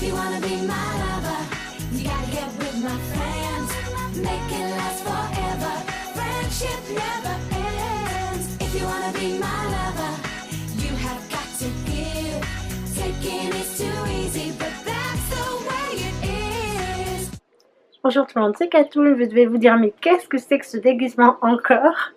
you wanna be my lover, you gotta get with my friends. Make it last forever. Friendship never ends. If you wanna be my lover, you have got to give. Taking is too easy, but that's the way it is. Bonjour tout le monde, c'est Catoul. Je devais vous dire, mais qu'est-ce que c'est que ce déguisement encore?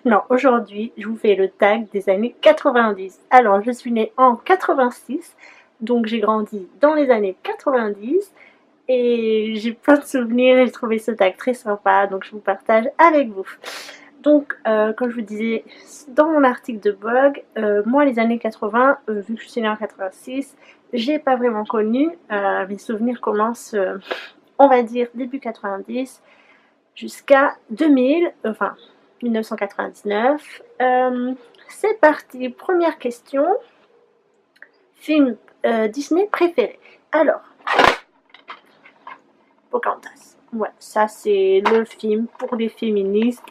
Non, aujourd'hui, je vous fais le tag des années 90. Alors, je suis née en 86, donc j'ai grandi dans les années 90. Et j'ai plein de souvenirs et j'ai trouvé ce tag très sympa, donc je vous partage avec vous. Donc, comme je vous disais dans mon article de blog, moi les années 80, vu que je suis née en 86, j'ai pas vraiment connu. Mes souvenirs commencent, on va dire, début 90 jusqu'à 2000, enfin 1999. C'est parti, première question. Film Disney préféré. Alors, Pocahontas. Ouais, ça c'est le film pour les féministes.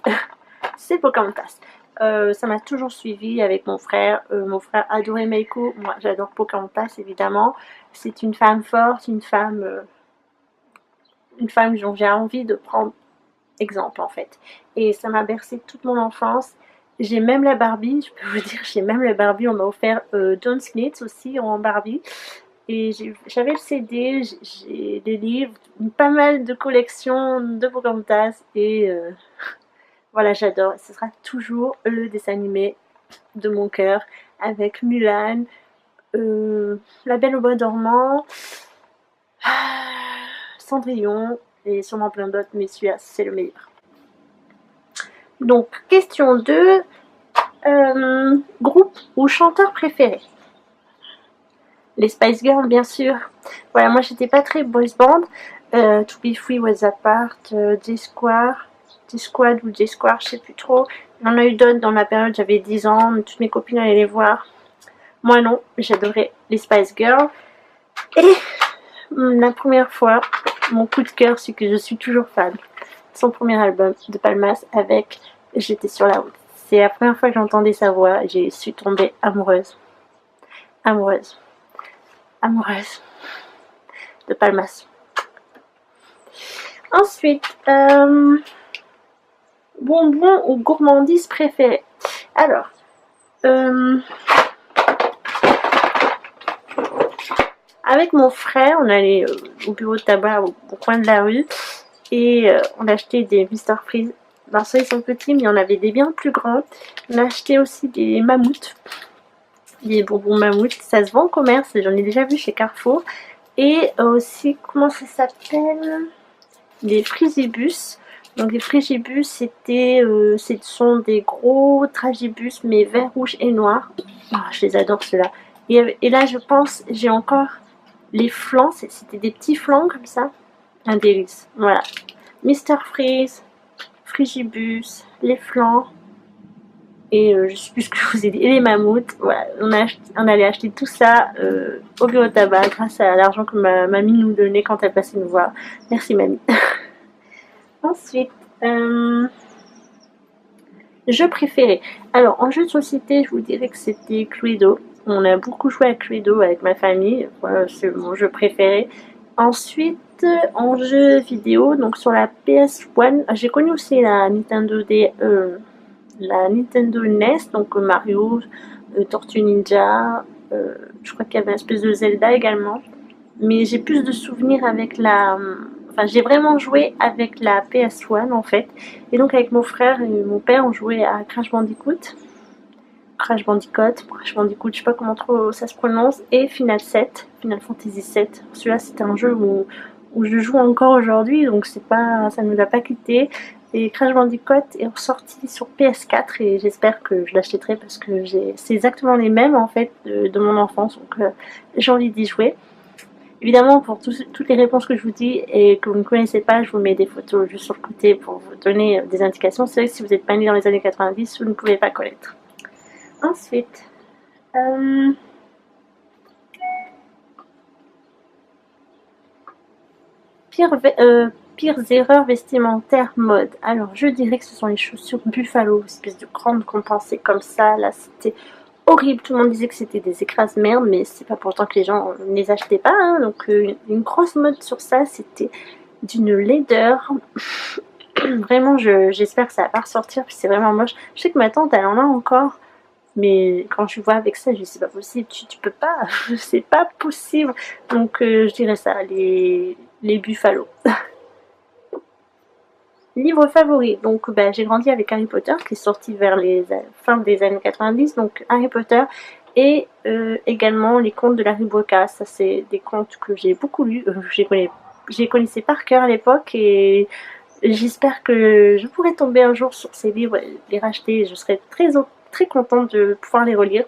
C'est Pocahontas. Ça m'a toujours suivi avec mon frère. Mon frère adorait Meiko. Moi, j'adore Pocahontas, évidemment. C'est une femme forte, une femme dont j'ai envie de prendre exemple, en fait. Et ça m'a bercé toute mon enfance. J'ai même la Barbie, je peux vous dire, j'ai même la Barbie. On m'a offert John Smith aussi en Barbie. Et j'avais le CD, j'ai des livres, pas mal de collections de Pocahontas. Et voilà, j'adore. Ce sera toujours le dessin animé de mon cœur, avec Mulan, La Belle au Bois dormant, Cendrillon et sûrement plein d'autres, mais celui-là c'est le meilleur. Donc, question 2, groupe ou chanteur préféré? Les Spice Girls, bien sûr. Voilà, moi j'étais pas très boys band. To Be Free, Was Apart, J-Squad ou J-Square, je sais plus trop. Il y en a eu d'autres dans ma période, j'avais 10 ans, toutes mes copines allaient les voir. Moi non, j'adorais les Spice Girls. Et la première fois, mon coup de cœur, c'est que je suis toujours fan. Son premier album de Palmas avec J'étais sur la route. C'est la première fois que j'entendais sa voix, je suis tombée amoureuse. Amoureuse de Palmas. Ensuite, bonbons ou gourmandises préférées. Alors, avec mon frère, on allait au bureau de tabac au coin de la rue et on achetait des Mr Freeze. Alors ça, ils sont petits, mais il y en avait des bien plus grands. On a acheté aussi des mammouths. Des bonbons mammouth, ça se vend au commerce, j'en ai déjà vu chez Carrefour. Et aussi, comment ça s'appelle? Des frigibus. Donc les frigibus, ce sont des gros tragibus, mais vert, rouge et noir. Oh, je les adore ceux-là. Et là, je pense, j'ai encore les flancs, c'était des petits flancs comme ça. Un délice, voilà. Mr Freeze, frigibus, les flancs. Et je sais plus ce que je vous ai dit, et les mammouths, voilà, on allait acheter tout ça au bureau de tabac grâce à l'argent que ma mamie nous donnait quand elle passait nous voir. Merci mamie. Ensuite, jeu préféré. Alors en jeu de société, je vous dirais que c'était Cluedo. On a beaucoup joué à Cluedo avec ma famille, voilà, c'est mon jeu préféré. Ensuite, en jeu vidéo, donc sur la PS1, j'ai connu aussi la Nintendo NES, donc Mario, Tortue Ninja, je crois qu'il y avait une espèce de Zelda également. Mais j'ai plus de souvenirs avec Enfin, j'ai vraiment joué avec la PS1 en fait. Et donc avec mon frère et mon père, on jouait à Crash Bandicoot, je sais pas comment trop ça se prononce, et Final Fantasy 7. Celui-là, c'était un jeu où je joue encore aujourd'hui, donc ça ne nous a pas quitté. Et Crash Bandicoot est ressorti sur PS4 et j'espère que je l'achèterai parce que c'est exactement les mêmes en fait de mon enfance, donc j'ai envie d'y jouer. Évidemment, pour toutes les réponses que je vous dis et que vous ne connaissez pas, je vous mets des photos juste sur le côté pour vous donner des indications. C'est vrai que si vous n'êtes pas né dans les années 90, vous ne pouvez pas connaître. Ensuite, pires erreurs vestimentaires mode. Alors, je dirais que ce sont les chaussures Buffalo, espèce de grande compensée comme ça. Là, c'était horribles. Tout le monde disait que c'était des écrase-merdes, mais c'est pas pourtant que les gens ne les achetaient pas. Hein. Donc une grosse mode sur ça, c'était d'une laideur. Vraiment, j'espère que ça va pas ressortir, puis c'est vraiment moche. Je sais que ma tante, elle en a encore. Mais quand je vois avec ça, je dis c'est pas possible, tu peux pas, c'est pas possible. Donc je dirais ça, les Buffalo. Livre favori, donc bah, j'ai grandi avec Harry Potter qui est sorti vers les fins des années 90, donc Harry Potter et également les contes de Larry Broca. Ça c'est des contes que j'ai beaucoup lus, j'ai connaissais par cœur à l'époque et j'espère que je pourrai tomber un jour sur ces livres et les racheter. Je serai très contente de pouvoir les relire,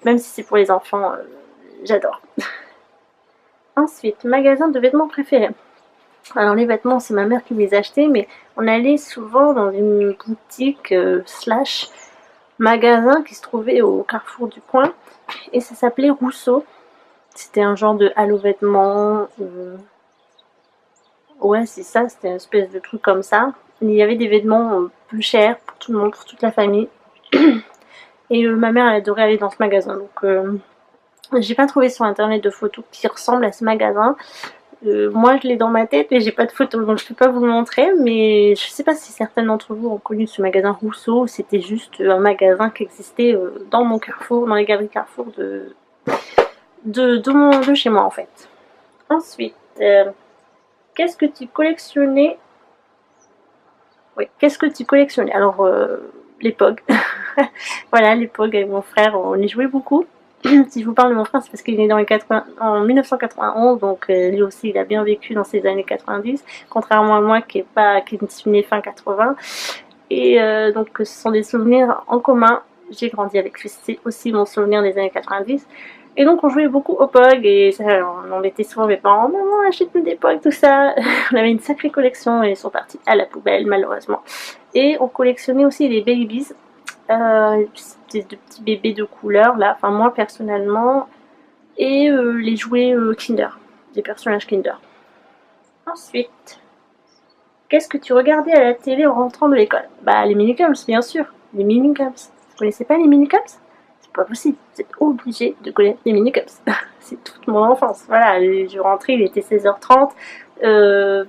même si c'est pour les enfants, j'adore. Ensuite, magasin de vêtements préférés. Alors les vêtements, c'est ma mère qui les achetait, mais on allait souvent dans une boutique slash magasin qui se trouvait au carrefour du coin, et ça s'appelait Rousseau. C'était un genre de halo vêtements. Ouais, c'est ça, c'était une espèce de truc comme ça. Il y avait des vêtements plus chers pour tout le monde, pour toute la famille. Et ma mère, elle adorait aller dans ce magasin. Donc, j'ai pas trouvé sur internet de photos qui ressemblent à ce magasin. Moi, je l'ai dans ma tête, mais j'ai pas de photos, donc je peux pas vous le montrer. Mais je sais pas si certains d'entre vous ont connu ce magasin Rousseau. C'était juste un magasin qui existait dans mon carrefour, dans les galeries Carrefour de chez moi, en fait. Ensuite, qu'est-ce que tu collectionnais? Oui, qu'est-ce que tu collectionnais? Alors, les POG. Voilà, les POG avec mon frère, on y jouait beaucoup. Si je vous parle de mon frère, c'est parce qu'il est né en 1991, donc lui aussi, il a bien vécu dans ces années 90, contrairement à moi qui suis née fin 80. Et donc, ce sont des souvenirs en commun. J'ai grandi avec lui, c'est aussi mon souvenir des années 90. Et donc, on jouait beaucoup au POG et ça, on était souvent mes parents, maman, achète-nous des POG, tout ça. On avait une sacrée collection et ils sont partis à la poubelle, malheureusement. Et on collectionnait aussi les Baby's. C'était de petits bébés de couleur là, enfin moi personnellement, et les jouets Kinder, des personnages Kinder. Ensuite, qu'est-ce que tu regardais à la télé en rentrant de l'école? Bah les Minicums, bien sûr, les Minicums. Vous connaissez pas les Minicums? C'est pas possible, vous êtes obligé de connaître les Minicums. C'est toute mon enfance, voilà, je rentrais, il était 16h30,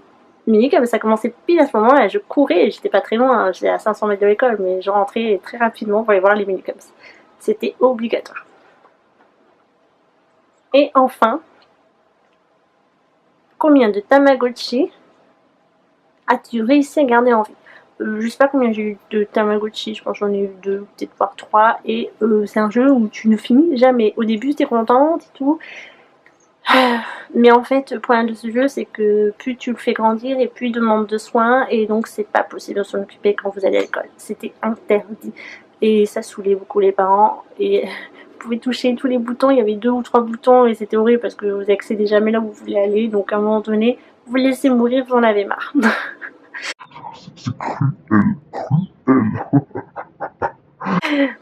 Minicums, ça commençait pile à ce moment-là, je courais, j'étais pas très loin, hein, j'étais à 500 mètres de l'école, mais je rentrais très rapidement pour aller voir les Minicums. C'était obligatoire. Et enfin, combien de Tamagotchi as-tu réussi à garder en vie? Je sais pas combien j'ai eu de Tamagotchi, je pense que j'en ai eu 2, peut-être voire 3, et c'est un jeu où tu ne finis jamais. Au début, t'es contente et tout, mais en fait, le problème de ce jeu, c'est que plus tu le fais grandir et plus il demande de soins, et donc c'est pas possible de s'en occuper quand vous allez à l'école. C'était interdit. Et ça saoulait beaucoup les parents. Et vous pouvez toucher tous les boutons, il y avait 2 ou 3 boutons, et c'était horrible parce que vous accédez jamais là où vous voulez aller. Donc à un moment donné, vous le laissez mourir, vous en avez marre. C'est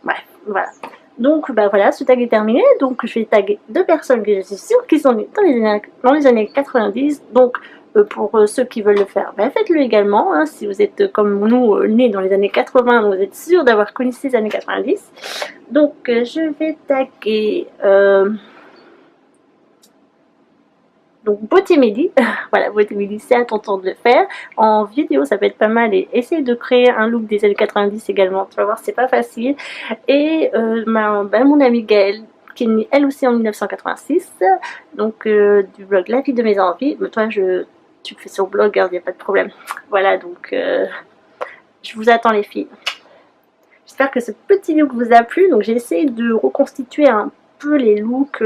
Bref, voilà. Donc bah voilà, ce tag est terminé. Donc je vais taguer 2 personnes que je suis sûre qui sont nées dans les années 90. Donc pour ceux qui veulent le faire, bah, faites-le également. Hein, si vous êtes comme nous nés dans les années 80, donc vous êtes sûr d'avoir connu ces années 90. Donc je vais taguer donc Beauté Mehdi, voilà, Beauté Mehdi, c'est à ton tour de le faire. En vidéo, ça peut être pas mal, et essaye de créer un look des années 90 également, tu vas voir, c'est pas facile. Et mon amie Gaëlle, qui est née elle aussi en 1986, donc du blog La vie de mes envies. Mais toi, tu le fais sur blog, il n'y a pas de problème. Voilà, donc je vous attends les filles. J'espère que ce petit look vous a plu. Donc j'ai essayé de reconstituer un peu les looks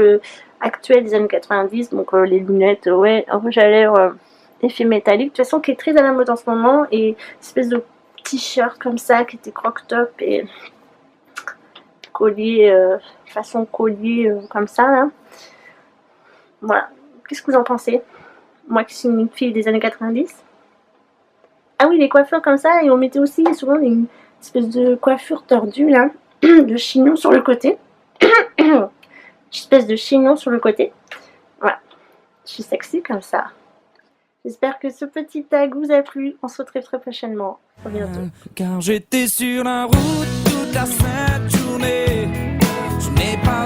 actuels des années 90, donc les lunettes, ouais, un rouge à lèvres, effet métallique, de toute façon qui est très à la mode en ce moment, et une espèce de t-shirt comme ça qui était croc-top et collier, façon collier comme ça là. Voilà, qu'est-ce que vous en pensez? Moi qui suis une fille des années 90. Ah oui, les coiffures comme ça, et on mettait aussi souvent une espèce de coiffure tordue là, de chignon sur le côté. Espèce de chignon sur le côté. Voilà. Je suis sexy comme ça. J'espère que ce petit tag vous a plu. On se retrouve très prochainement. À bientôt. Car j'étais sur la route toute la sainte journée. Je n'est pas